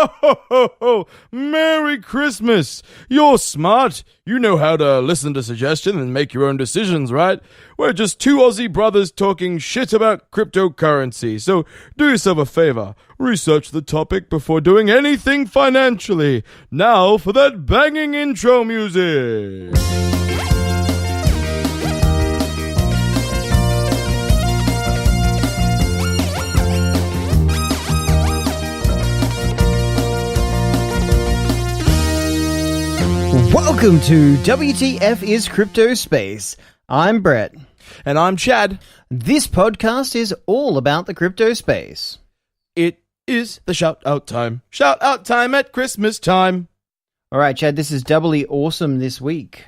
ho, ho, ho. Merry Christmas! You're smart. You know how to listen to suggestions and make your own decisions, right? We're just two Aussie brothers talking shit about cryptocurrency. So do yourself a favor. Research the topic before doing anything financially. Now for that banging intro music. Welcome to WTF is Crypto Space. I'm Brett. And I'm Chad. This podcast is all about the crypto space. It is the shout out time. Shout out time at Christmas time. All right, Chad, this is doubly awesome this week.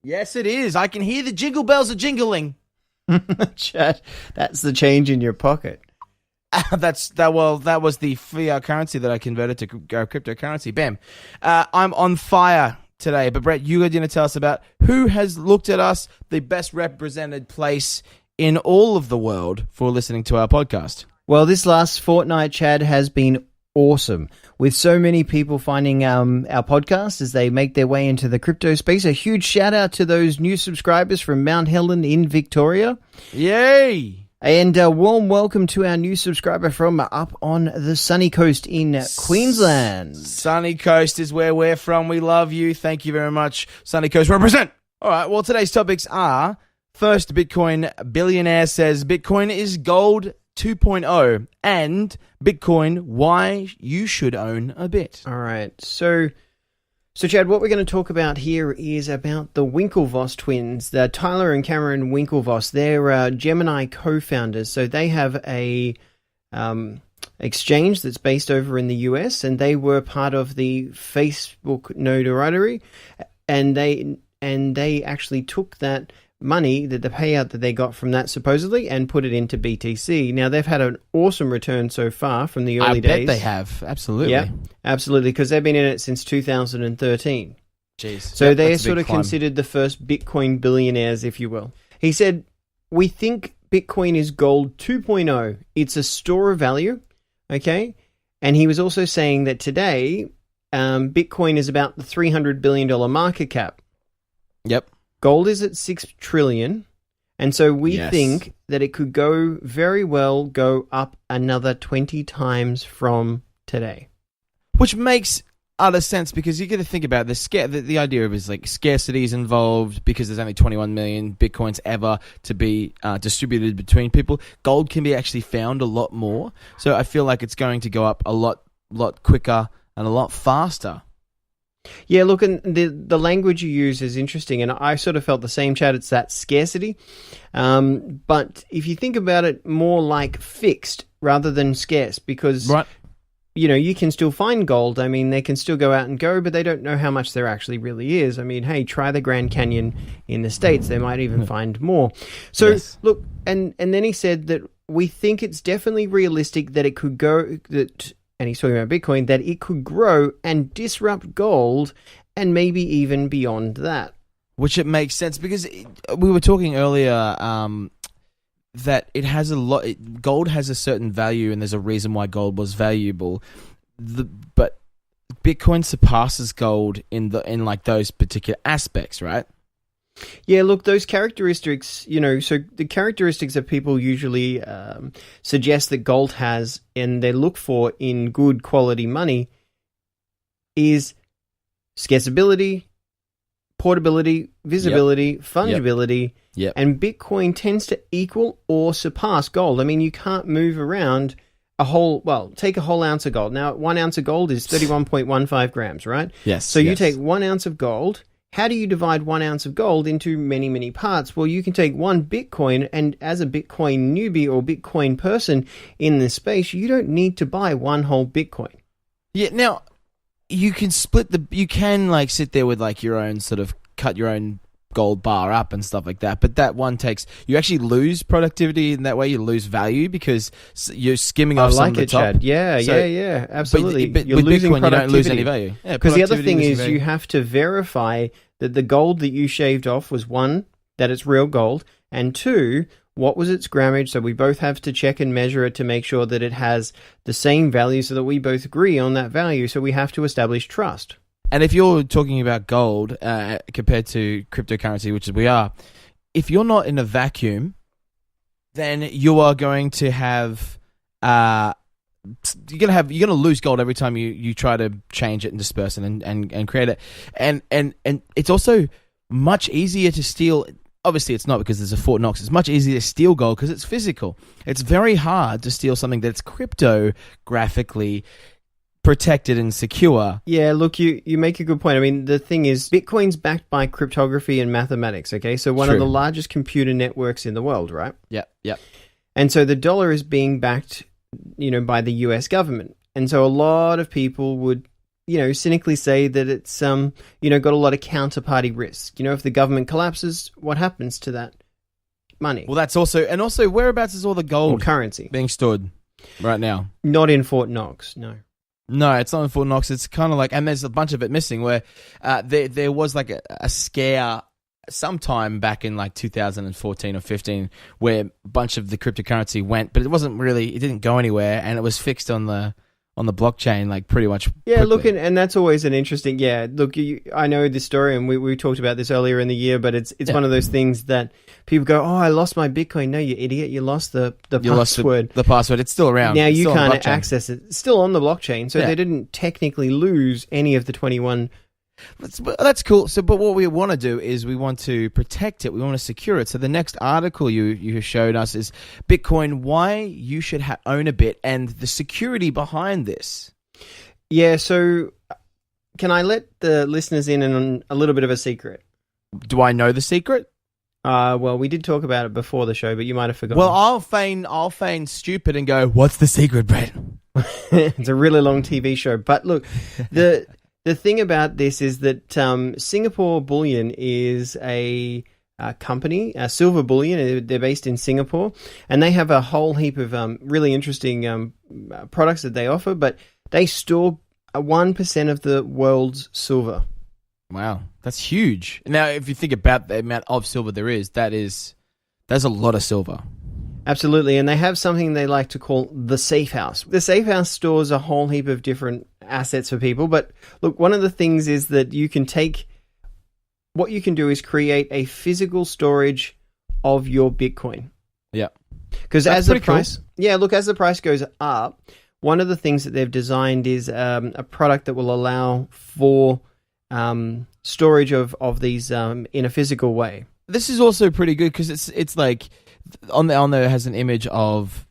Yes, it is. I can hear the jingle bells are jingling. Chad, that's the change in your pocket. That was the fiat currency that I converted to cryptocurrency. Bam. I'm on fire today, but Brett, you are going to tell us about who has looked at us the best represented place in all of the world for listening to our podcast. Well, this last fortnight, Chad, has been awesome, with so many people finding our podcast as they make their way into the crypto space. A huge shout out to those new subscribers from Mount Helen in Victoria. Yay! And a warm welcome to our new subscriber from up on the sunny coast in Queensland. Sunny Coast is where we're from. We love you. Thank you very much. Sunny Coast represent. All right, well, today's topics are, first, Bitcoin billionaire says Bitcoin is gold 2.0, and Bitcoin, why you should own a bit. All right, so Chad, what we're going to talk about here is about the Winklevoss twins, the Tyler and Cameron Winklevoss. They're Gemini co-founders. So they have a exchange that's based over in the US, and they were part of the Facebook notoriety, and they actually took that money, the payout that they got from that supposedly, and put it into BTC. Now, they've had an awesome return so far from the early days. I bet they have. Absolutely. Yeah, absolutely, because they've been in it since 2013. Jeez. So they're sort of considered the first Bitcoin billionaires, if you will. He said, we think Bitcoin is gold 2.0. It's a store of value, okay? And he was also saying that today, Bitcoin is about the $300 billion market cap. Yep. Gold is at 6 trillion, and so we think that it could very well go up another 20 times from today. Which makes utter sense, because you got to think about this. The idea of is like scarcity is involved because there's only 21 million Bitcoins ever to be distributed between people. Gold can be actually found a lot more, so I feel like it's going to go up a lot quicker and a lot faster. Yeah, look, and the language you use is interesting, and I sort of felt the same, Chad. It's that scarcity. But if you think about it more like fixed rather than scarce, because, you know, you can still find gold. I mean, they can still go out and go, but they don't know how much there actually really is. I mean, hey, try the Grand Canyon in the States. They might even find more. So, look, and then he said that we think it's definitely realistic that it could go... and he's talking about Bitcoin, that it could grow and disrupt gold and maybe even beyond that. Which it makes sense, because we were talking earlier that it has gold has a certain value, and there's a reason why gold was valuable. But Bitcoin surpasses gold in like those particular aspects, right? Yeah, look, those characteristics, you know, so the characteristics that people usually suggest that gold has and they look for in good quality money is scarceability, portability, visibility, fungibility, and Bitcoin tends to equal or surpass gold. I mean, you can't move around take a whole ounce of gold. Now, 1 ounce of gold is 31.15 grams, right? Yes. So you take 1 ounce of gold. How do you divide 1 ounce of gold into many, many parts? Well, you can take one Bitcoin, and as a Bitcoin newbie or Bitcoin person in this space, you don't need to buy one whole Bitcoin. Yeah, now, you can you can like sit there with like your own sort of cut your own gold bar up and stuff like that, but that one you actually lose productivity in that way. You lose value because you're skimming off some of the top. Chad. Yeah, absolutely. But you're with losing Bitcoin, productivity. you don't lose any value. Because the other thing is you have to verify that the gold that you shaved off was, one, that it's real gold, and two, what was its grammage, so we both have to check and measure it to make sure that it has the same value so that we both agree on that value, so we have to establish trust. And if you're talking about gold compared to cryptocurrency, which is we are, if you're not in a vacuum, then you are going to have you're gonna lose gold every time you try to change it and disperse it and create it. And it's also much easier to steal. Obviously, it's not because there's a Fort Knox. It's much easier to steal gold because it's physical. It's very hard to steal something that's cryptographically protected and secure. Yeah, look, you make a good point. I mean, the thing is, Bitcoin's backed by cryptography and mathematics, okay? So one of the largest computer networks in the world, right? Yep. And so the dollar is being backed, by the US government. And so a lot of people would, cynically say that it's, got a lot of counterparty risk. If the government collapses, what happens to that money? Well, that's also whereabouts is all the gold or currency being stored right now? Not in Fort Knox, no. No, it's not in Fort Knox. It's kind of like, and there's a bunch of it missing where there was like a scare sometime back in like 2014 or 15 where a bunch of the cryptocurrency went, but it didn't go anywhere, and it was fixed on the blockchain like pretty much quickly. Look, and that's always an interesting, I know this story, and we talked about this earlier in the year, but it's one of those things that people go, oh, I lost my Bitcoin. No, you idiot, you lost the password. The password, it's still around. Now you can't access it. It's still on the blockchain, so they didn't technically lose any of the 21. That's cool. So, but what we want to do is we want to protect it. We want to secure it. So the next article you showed us is Bitcoin, why you should own a bit, and the security behind this. Yeah, so can I let the listeners in on a little bit of a secret? Do I know the secret? Well, we did talk about it before the show, but you might have forgotten. Well, I'll feign stupid and go, what's the secret, Brett? It's a really long TV show. But look, the thing about this is that Singapore-bullion is a company, silver-bullion. They're based in Singapore, and they have a whole heap of really interesting products that they offer, but they store 1% of the world's silver. Wow, that's huge. Now, if you think about the amount of silver there's a lot of silver. Absolutely, and they have something they like to call the safe house. The safe house stores a whole heap of different assets for people, but look, one of the things is that what you can do is create a physical storage of your Bitcoin. Yeah. Because as the price goes up, one of the things that they've designed is a product that will allow for storage of these in a physical way. This is also pretty good because it's like on there has an image of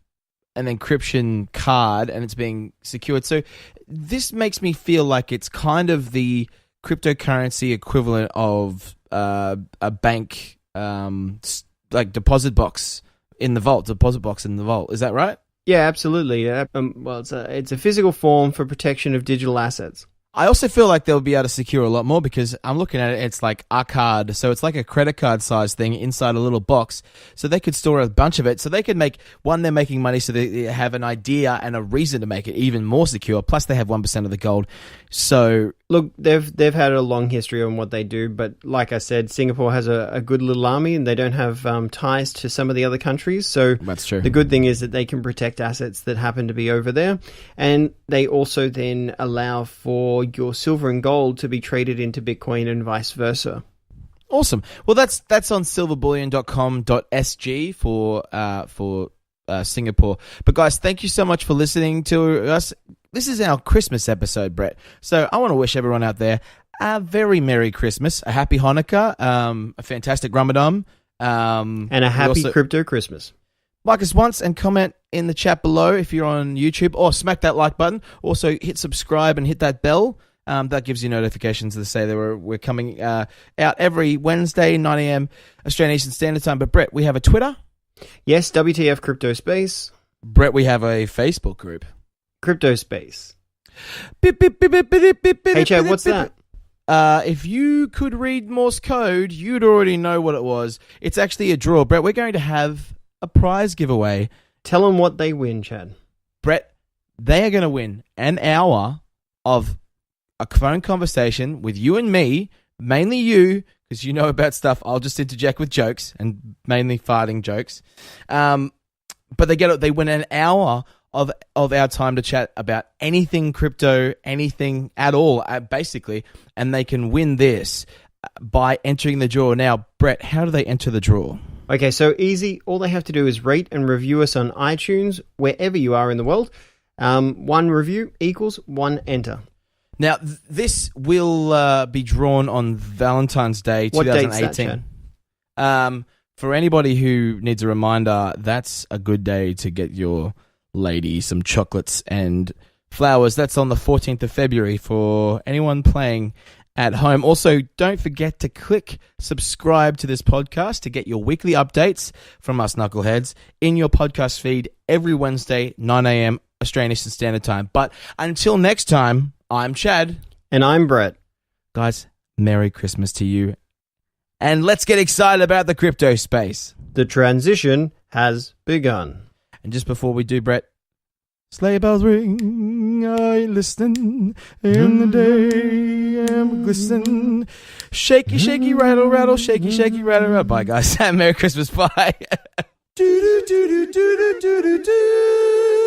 an encryption card and it's being secured. So this makes me feel like it's kind of the cryptocurrency equivalent of a bank like deposit box in the vault. Is that right? Yeah, absolutely. Well, it's a physical form for protection of digital assets. I also feel like they'll be able to secure a lot more because I'm looking at it, it's like a card. So it's like a credit card size thing inside a little box. So they could store a bunch of it. So they could they're making money so they have an idea and a reason to make it even more secure. Plus they have 1% of the gold. So look, they've had a long history on what they do. But like I said, Singapore has a good little army and they don't have ties to some of the other countries. So that's true. The good thing is that they can protect assets that happen to be over there. And they also then allow for your silver and gold to be traded into Bitcoin and vice versa. Awesome. Well, that's on silverbullion.com.sg for Singapore. But guys, thank you so much for listening to us. This is our Christmas episode, Brett. So I want to wish everyone out there a very Merry Christmas, a Happy Hanukkah, a fantastic Ramadan, and a happy Crypto Christmas. Like us once and comment in the chat below if you're on YouTube, or smack that like button. Also hit subscribe and hit that bell. That gives you notifications to say that we're coming out every Wednesday, 9 a.m. Australian Eastern Standard Time. But Brett, we have a Twitter. Yes, WTF Crypto Space. Brett, we have a Facebook group. Crypto Space. Hey, Chad, what's that? If you could read Morse code, you'd already know what it was. It's actually a draw. Brett, we're going to have a prize giveaway. Tell them what they win, Chad. Brett, they are going to win an hour of a phone conversation with you and me, mainly you, because you know about stuff. I'll just interject with jokes and mainly farting jokes. But they win an hour of our time to chat about anything crypto, anything at all, basically, and they can win this by entering the draw. Now, Brett, how do they enter the draw? Okay, so easy. All they have to do is rate and review us on iTunes, wherever you are in the world. 1 review equals 1 enter. Now, this will be drawn on Valentine's Day, 2018. What date's that, Chad? For anybody who needs a reminder, that's a good day to get your lady some chocolates and flowers. That's on the 14th of February for anyone playing at home. Also, don't forget to click subscribe to this podcast to get your weekly updates from us knuckleheads in your podcast feed every Wednesday, 9 a.m. Australian Eastern Standard Time. But until next time, I'm Chad. And I'm Brett. Guys, Merry Christmas to you. And let's get excited about the crypto space. The transition has begun. And just before we do, Brett, sleigh bells ring, I listen, in the day am glistening. Shaky, shaky, rattle, rattle, shaky, shaky, rattle, rattle. Bye, guys. Merry Christmas. Bye. Do, do, do, do, do, do, do, do.